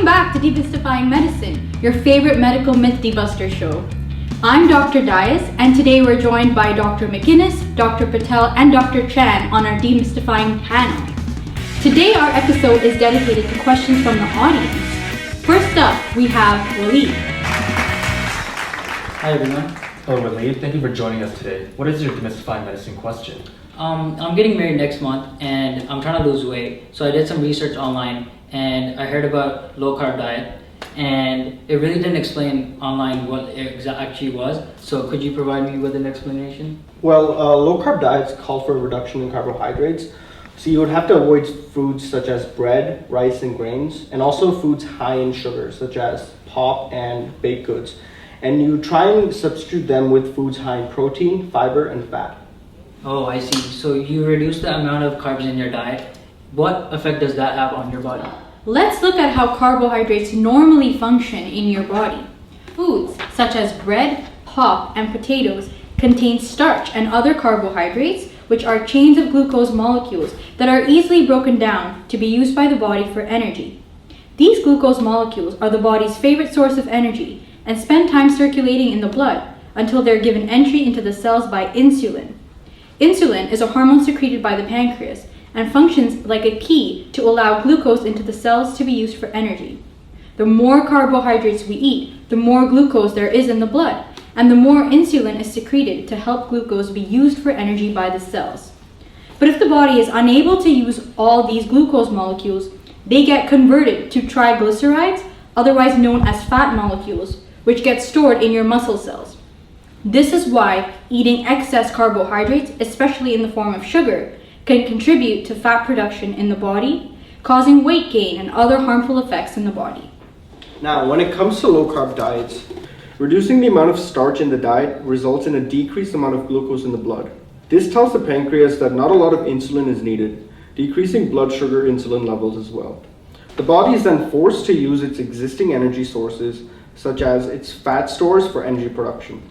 Welcome back to Demystifying Medicine, your favorite medical myth debuster show. I'm Dr. Dias, and today we're joined by Dr. McInnes, Dr. Patel, and Dr. Chan on our Demystifying panel. Today our episode is dedicated to questions from the audience. First up, we have Waleed. Hi everyone. Hello Waleed, thank you for joining us today. What is your Demystifying Medicine question? I'm getting married next month and I'm trying to lose weight. So I did some research online and I heard about low carb diet and it really didn't explain online what it actually was. So could you provide me with an explanation? Well, low carb diets call for a reduction in carbohydrates. So you would have to avoid foods such as bread, rice, and grains, and also foods high in sugar such as pop and baked goods. And you try and substitute them with foods high in protein, fiber, and fat. Oh, I see. So you reduce the amount of carbs in your diet. What effect does that have on your body? Let's look at how carbohydrates normally function in your body. Foods such as bread, pop, and potatoes contain starch and other carbohydrates, which are chains of glucose molecules that are easily broken down to be used by the body for energy. These glucose molecules are the body's favorite source of energy and spend time circulating in the blood until they're given entry into the cells by insulin. Insulin is a hormone secreted by the pancreas and functions like a key to allow glucose into the cells to be used for energy. The more carbohydrates we eat, the more glucose there is in the blood, and the more insulin is secreted to help glucose be used for energy by the cells. But if the body is unable to use all these glucose molecules, they get converted to triglycerides, otherwise known as fat molecules, which get stored in your muscle cells. This is why eating excess carbohydrates, especially in the form of sugar, can contribute to fat production in the body, causing weight gain and other harmful effects in the body. Now, when it comes to low carb diets, reducing the amount of starch in the diet results in a decreased amount of glucose in the blood. This tells the pancreas that not a lot of insulin is needed, decreasing blood sugar insulin levels as well. The body is then forced to use its existing energy sources, such as its fat stores, for energy production.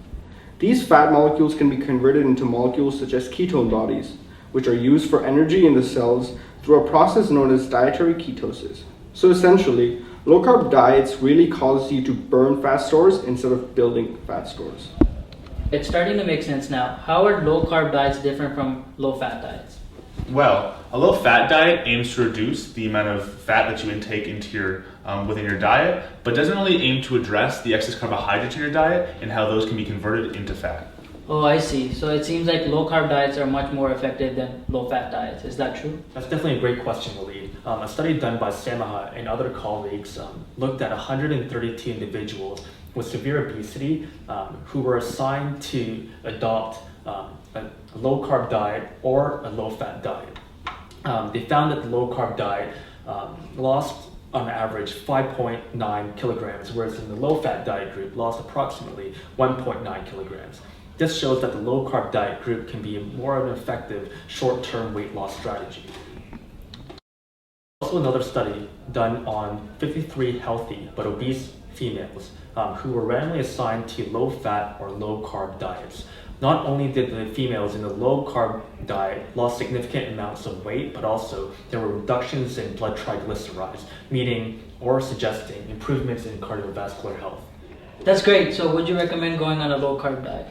These fat molecules can be converted into molecules such as ketone bodies, which are used for energy in the cells through a process known as dietary ketosis. So essentially, low carb diets really cause you to burn fat stores instead of building fat stores. It's starting to make sense now. How are low carb diets different from low fat diets? Well, a low fat diet aims to reduce the amount of fat that you intake into your within your diet, but doesn't really aim to address the excess carbohydrates in your diet and how those can be converted into fat. Oh, I see. So it seems like low carb diets are much more effective than low fat diets. Is that true? That's definitely a great question, Waleed. A study done by Samaha and other colleagues looked at 132 individuals with severe obesity who were assigned to adopt a low carb diet or a low fat diet. They found that the low carb diet lost on average 5.9 kilograms, whereas in the low fat diet group lost approximately 1.9 kilograms. This shows that the low carb diet group can be more of an effective short-term weight loss strategy. Also another study done on 53 healthy but obese females who were randomly assigned to low fat or low carb diets. Not only did the females in the low carb diet lose significant amounts of weight, but also there were reductions in blood triglycerides, meaning or suggesting improvements in cardiovascular health. That's great. So would you recommend going on a low carb diet?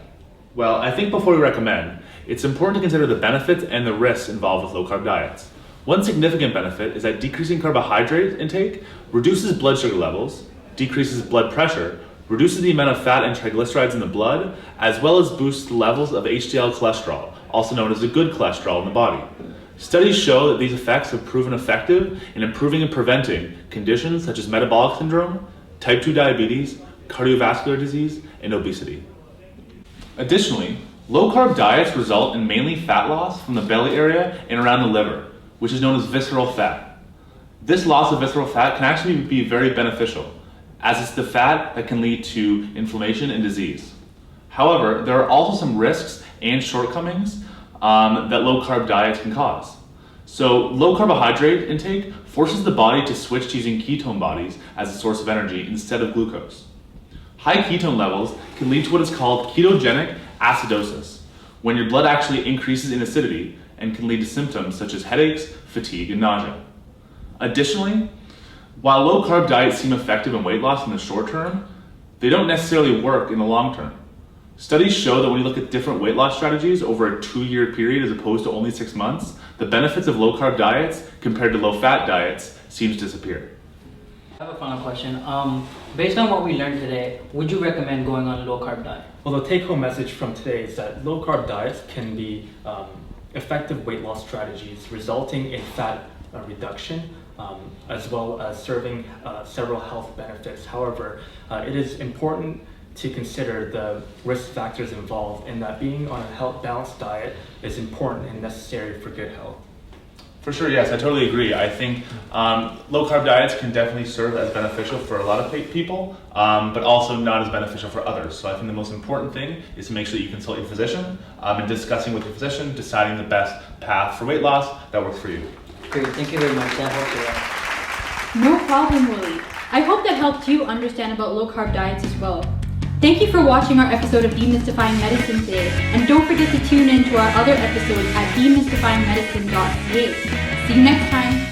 Well, I think before we recommend, it's important to consider the benefits and the risks involved with low carb diets. One significant benefit is that decreasing carbohydrate intake reduces blood sugar levels, decreases blood pressure, reduces the amount of fat and triglycerides in the blood, as well as boosts the levels of HDL cholesterol, also known as the good cholesterol in the body. Studies show that these effects have proven effective in improving and preventing conditions such as metabolic syndrome, type 2 diabetes, cardiovascular disease, and obesity. Additionally, low carb diets result in mainly fat loss from the belly area and around the liver, which is known as visceral fat. This loss of visceral fat can actually be very beneficial, as it's the fat that can lead to inflammation and disease. However, there are also some risks and shortcomings that low carb diets can cause. So low carbohydrate intake forces the body to switch to using ketone bodies as a source of energy instead of glucose. High ketone levels can lead to what is called ketogenic acidosis, when your blood actually increases in acidity and can lead to symptoms such as headaches, fatigue, and nausea. Additionally, While low carb diets seem effective in weight loss in the short term, they don't necessarily work in the long term. Studies show that when you look at different weight loss strategies over a 2-year period as opposed to only 6 months, the benefits of low carb diets compared to low fat diets seems to disappear. I have a final question. Based on what we learned today, would you recommend going on a low carb diet? Well, the take-home message from today is that low-carb diets can be effective weight loss strategies resulting in fat reduction, as well as serving several health benefits. However, it is important to consider the risk factors involved, and that being on a balanced diet is important and necessary for good health. For sure, yes, I totally agree. I think low carb diets can definitely serve as beneficial for a lot of people, but also not as beneficial for others. So I think the most important thing is to make sure that you consult your physician and discussing with your physician, deciding the best path for weight loss that works for you. Great, thank you very much. That helps a lot. No problem, Willie. I hope that helped you understand about low carb diets as well. Thank you for watching our episode of Demystifying Medicine today, and don't forget to tune in to our other episodes at demystifyingmedicine.ca. See you next time.